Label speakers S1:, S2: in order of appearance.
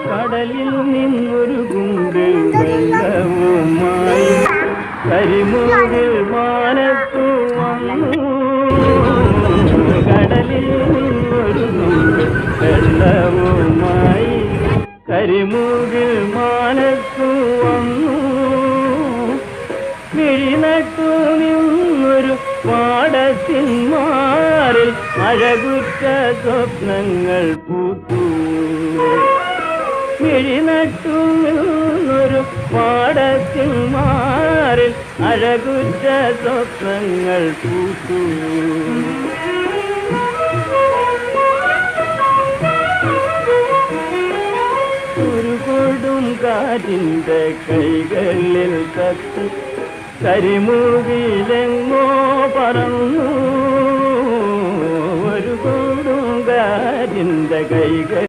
S1: കടലിൽ നിന്നൊരു കുണ്ട് വെള്ളവുമായി കരിമുകിൽ മാനത്തു വന്നു. കടലിൽ നിന്നൊരു കുണ്ട് വെള്ളവുമായി കരിമുകിൽ മാനത്തു വന്നു. മിഴിനട്ടു നിന്നൊരു പാടത്തിൻ മാറിൽ അഴകുറ്റ സ്വപ്നങ്ങൾ പൂത്തു. മിഴിനട്ടു നിന്നൊരു പാടത്തിൻ മാറിൽ അഴകുറ്റ സ്വപ്നങ്ങൾ പൂത്തു. ഒരു കൊടും കാറ്റിൻ്റെ കൈകളിൽ തട്ടി കരിമുകിലെങ്ങോ പറന്നു. ഒരു കൊടും കാറ്റിൻ്റെ കൈകൾ